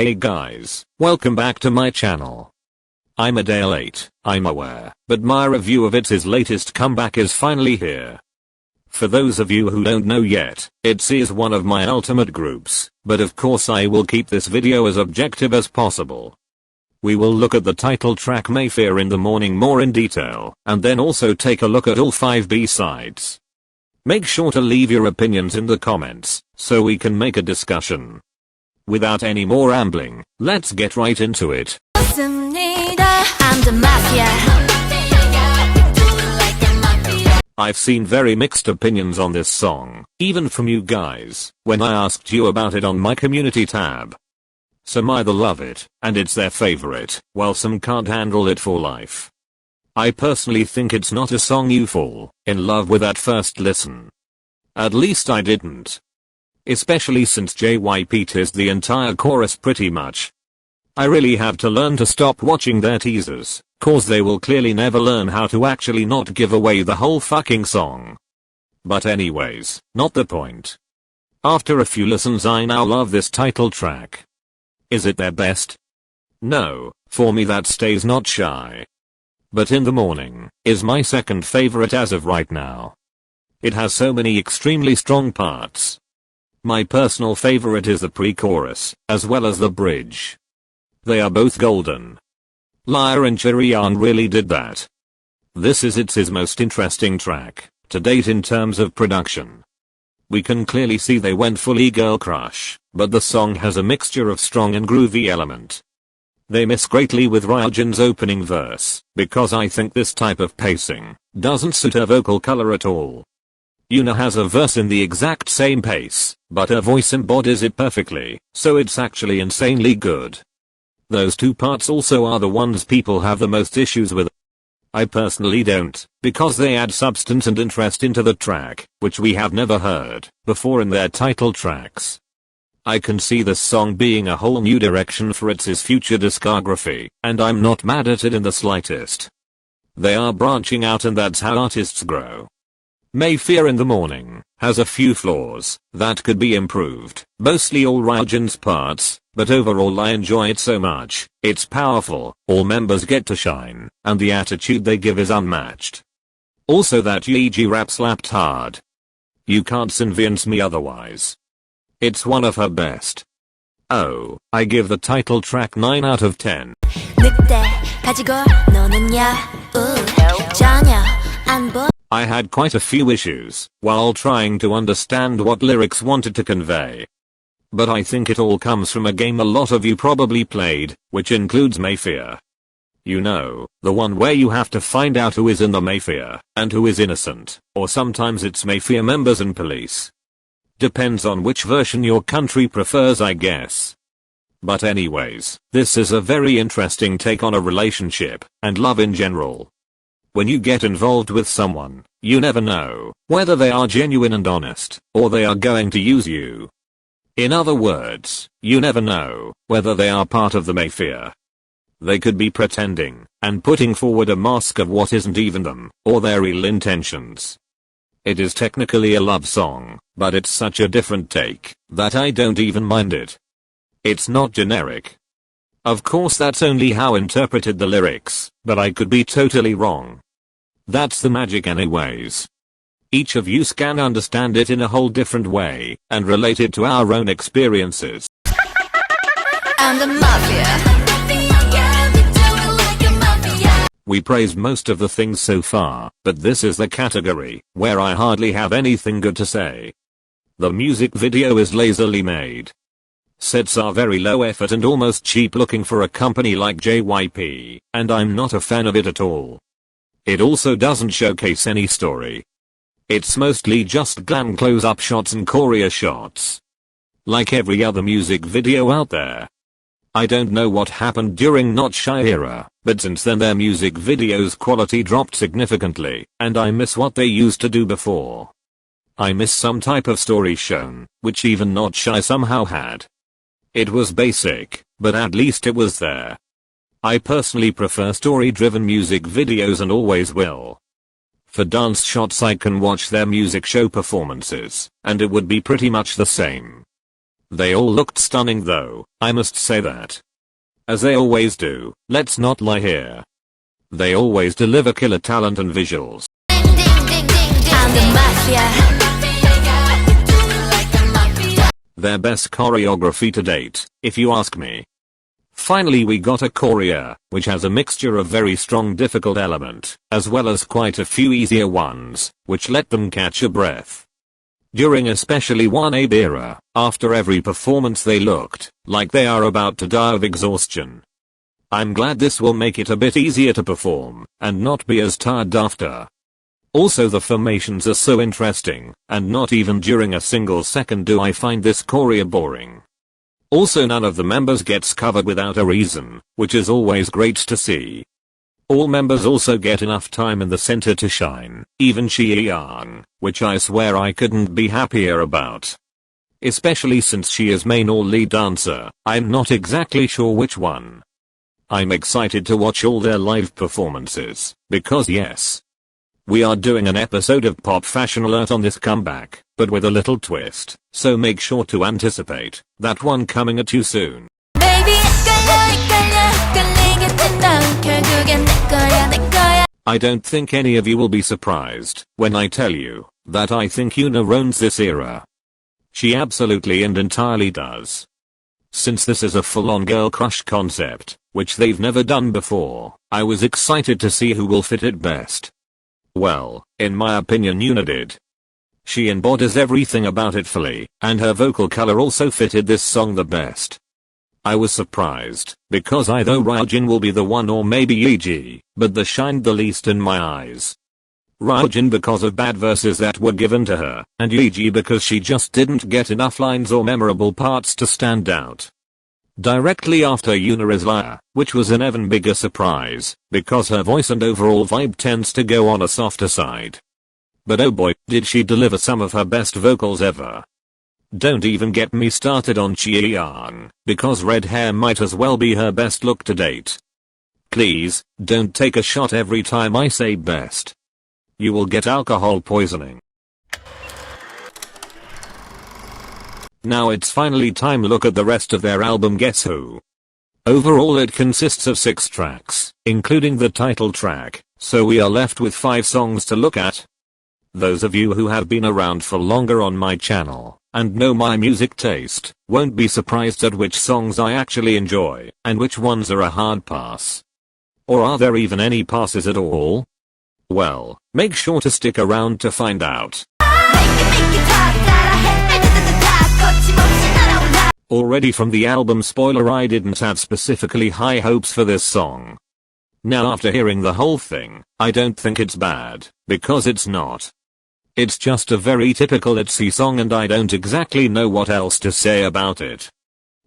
Hey guys, welcome back to my channel. I'm a day late, I'm aware, but my review of Itzy's latest comeback is finally here. For those of you who don't know yet, Itzy is one of my ultimate groups, but of course I will keep this video as objective as possible. We will look at the title track Mafia in the morning more in detail, and then also take a look at all 5 B-sides. Make sure to leave your opinions in the comments, so we can make a discussion. Without any more rambling, let's get right into it. I'm the Mafia. I've seen very mixed opinions on this song, even from you guys, when I asked you about it on my community tab. Some either love it, and it's their favorite, while some can't handle it for life. I personally think it's not a song you fall in love with at first listen. At least I didn't. Especially since JYP teased the entire chorus pretty much. I really have to learn to stop watching their teasers, cause they will clearly never learn how to actually not give away the whole fucking song. But anyways, not the point. After a few listens I now love this title track. Is it their best? No, for me that stays not shy. But In the Morning is my second favorite as of right now. It has so many extremely strong parts. My personal favorite is the pre-chorus, as well as the bridge. They are both golden. Liar and Choreography really did that. This is Itzy's most interesting track to date in terms of production. We can clearly see they went fully girl crush, but the song has a mixture of strong and groovy element. They miss greatly with Ryujin's opening verse, because I think this type of pacing doesn't suit her vocal color at all. Yuna has a verse in the exact same pace, but her voice embodies it perfectly, so it's actually insanely good. Those two parts also are the ones people have the most issues with. I personally don't, because they add substance and interest into the track, which we have never heard before in their title tracks. I can see this song being a whole new direction for Itzy's future discography, and I'm not mad at it in the slightest. They are branching out and that's how artists grow. Mafia In the Morning has a few flaws that could be improved, mostly all Ryujin's parts, but overall I enjoy it so much. It's powerful, all members get to shine, and the attitude they give is unmatched. Also that Itzy rap slapped hard. You can't convince me otherwise. It's one of her best. Oh, I give the title track 9 out of 10. I had quite a few issues while trying to understand what lyrics wanted to convey. But I think it all comes from a game a lot of you probably played, which includes Mafia. You know, the one where you have to find out who is in the Mafia and who is innocent, or sometimes it's Mafia members and police. Depends on which version your country prefers, I guess. But anyways, this is a very interesting take on a relationship and love in general. When you get involved with someone, you never know whether they are genuine and honest, or they are going to use you. In other words, you never know whether they are part of the Mafia. They could be pretending and putting forward a mask of what isn't even them, or their real intentions. It is technically a love song, but it's such a different take that I don't even mind it. It's not generic. Of course that's only how I interpreted the lyrics, but I could be totally wrong. That's the magic anyways. Each of you can understand it in a whole different way and relate it to our own experiences. I'm the Mafia. We praised most of the things so far, but this is the category where I hardly have anything good to say. The music video is lazily made. Sets are very low effort and almost cheap looking for a company like JYP, and I'm not a fan of it at all. It also doesn't showcase any story. It's mostly just glam close-up shots and choreo shots. Like every other music video out there. I don't know what happened during Not Shy era, but since then their music videos quality dropped significantly, and I miss what they used to do before. I miss some type of story shown, which even Not Shy somehow had. It was basic, but at least it was there. I personally prefer story-driven music videos and always will. For dance shots I can watch their music show performances, and it would be pretty much the same. They all looked stunning though, I must say that. As they always do, let's not lie here. They always deliver killer talent and visuals. I'm the Mafia. Their best choreography to date, if you ask me. Finally we got a choreo, which has a mixture of very strong difficult element, as well as quite a few easier ones, which let them catch a breath. During especially 1A era, after every performance they looked like they are about to die of exhaustion. I'm glad this will make it a bit easier to perform, and not be as tired after. Also the formations are so interesting, and not even during a single second do I find this choreo boring. Also none of the members gets covered without a reason, which is always great to see. All members also get enough time in the center to shine, even Choreography, which I swear I couldn't be happier about. Especially since she is main or lead dancer, I'm not exactly sure which one. I'm excited to watch all their live performances, because yes. We are doing an episode of Pop Fashion Alert on this comeback, but with a little twist, so make sure to anticipate that one coming at you soon. I don't think any of you will be surprised when I tell you that I think Yuna owns this era. She absolutely and entirely does. Since this is a full-on girl crush concept, which they've never done before, I was excited to see who will fit it best. Well, in my opinion Yuna did. She embodies everything about it fully, and her vocal color also fitted this song the best. I was surprised, because I thought Ryujin will be the one or maybe Itzy, but the shined the least in my eyes. Ryujin because of bad verses that were given to her, and Itzy because she just didn't get enough lines or memorable parts to stand out. Directly after Yuna is Lia, which was an even bigger surprise, because her voice and overall vibe tends to go on a softer side. But oh boy, did she deliver some of her best vocals ever. Don't even get me started on Choreography, because red hair might as well be her best look to date. Please, don't take a shot every time I say best. You will get alcohol poisoning. Now it's finally time to look at the rest of their album Guess Who. Overall it consists of 6 tracks, including the title track, so we are left with 5 songs to look at. Those of you who have been around for longer on my channel, and know my music taste, won't be surprised at which songs I actually enjoy, and which ones are a hard pass. Or are there even any passes at all? Well, make sure to stick around to find out. Already from the album spoiler I didn't have specifically high hopes for this song. Now after hearing the whole thing, I don't think it's bad, because it's not. It's just a very typical Itzy song and I don't exactly know what else to say about it.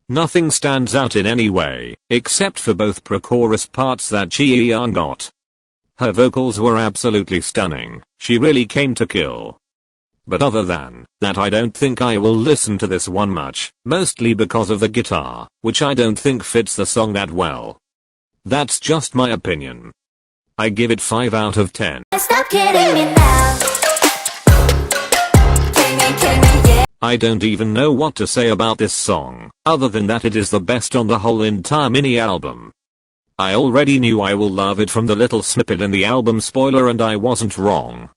Nothing stands out in any way, except for both pre-chorus parts that Choreography got. Her vocals were absolutely stunning, she really came to kill. But other than that I don't think I will listen to this one much, mostly because of the guitar, which I don't think fits the song that well. That's just my opinion. I give it 5 out of 10. Stop kidding me now. I don't even know what to say about this song, other than that it is the best on the whole entire mini album. I already knew I will love it from the little snippet in the album spoiler and I wasn't wrong.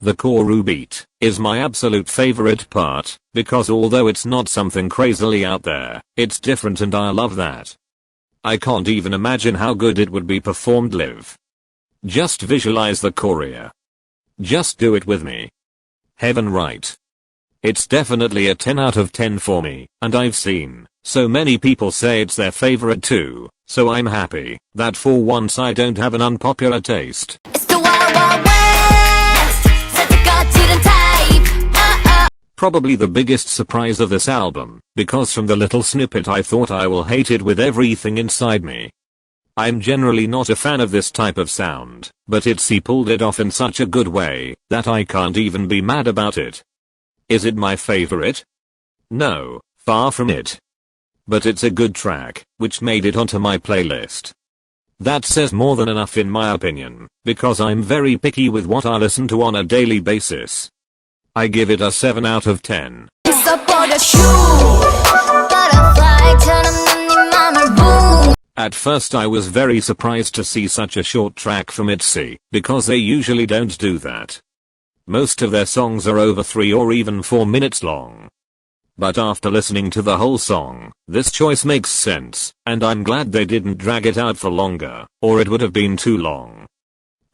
The choreo beat is my absolute favorite part, because although it's not something crazily out there, it's different and I love that. I can't even imagine how good it would be performed live. Just visualize the choreo. Just do it with me. Heaven right. It's definitely a 10 out of 10 for me, and I've seen so many people say it's their favorite too, so I'm happy that for once I don't have an unpopular taste. It's the Wild Wild West. Such a god-chilling type. Probably the biggest surprise of this album, because from the little snippet I thought I will hate it with everything inside me. I'm generally not a fan of this type of sound, but Itzy pulled it off in such a good way that I can't even be mad about it. Is it my favorite? No, far from it. But it's a good track, which made it onto my playlist. That says more than enough in my opinion, because I'm very picky with what I listen to on a daily basis. I give it a 7 out of 10. It's up on the shoe. fly처럼 네 맘을 boom. At first I was very surprised to see such a short track from Itzy, because they usually don't do that. Most of their songs are over 3 or even 4 minutes long. But after listening to the whole song, this choice makes sense, and I'm glad they didn't drag it out for longer, or it would have been too long.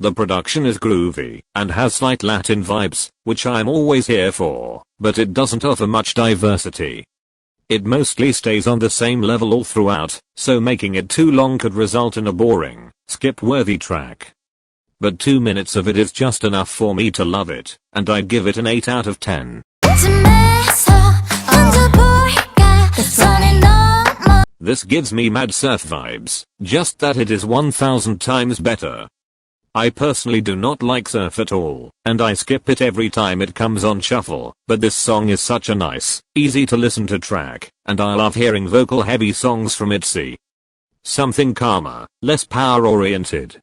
The production is groovy, and has slight Latin vibes, which I'm always here for, but it doesn't offer much diversity. It mostly stays on the same level all throughout, so making it too long could result in a boring, skip-worthy track. But 2 minutes of it is just enough for me to love it, and I'd give it an 8 out of 10. This gives me Mad Surf vibes, just that it is 1000 times better. I personally do not like surf at all, and I skip it every time it comes on shuffle, but this song is such a nice, easy to listen to track, and I love hearing vocal heavy songs from Itzy. Something calmer, less power oriented.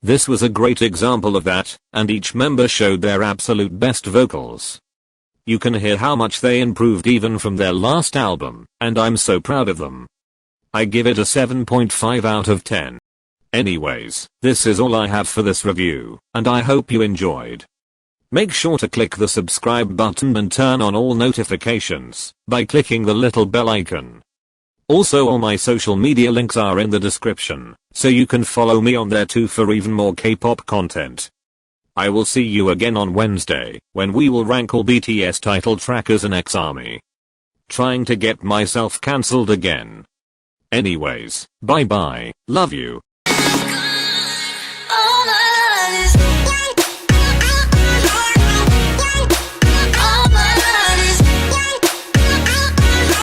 This was a great example of that, and each member showed their absolute best vocals. You can hear how much they improved even from their last album, and I'm so proud of them. I give it a 7.5 out of 10. Anyways, this is all I have for this review, and I hope you enjoyed. Make sure to click the subscribe button and turn on all notifications by clicking the little bell icon. Also, all my social media links are in the description, so you can follow me on there too for even more K-pop content. I will see you again on Wednesday, when we will rank all BTS title trackers in X Army. Trying to get myself cancelled again. Anyways, bye bye, love you.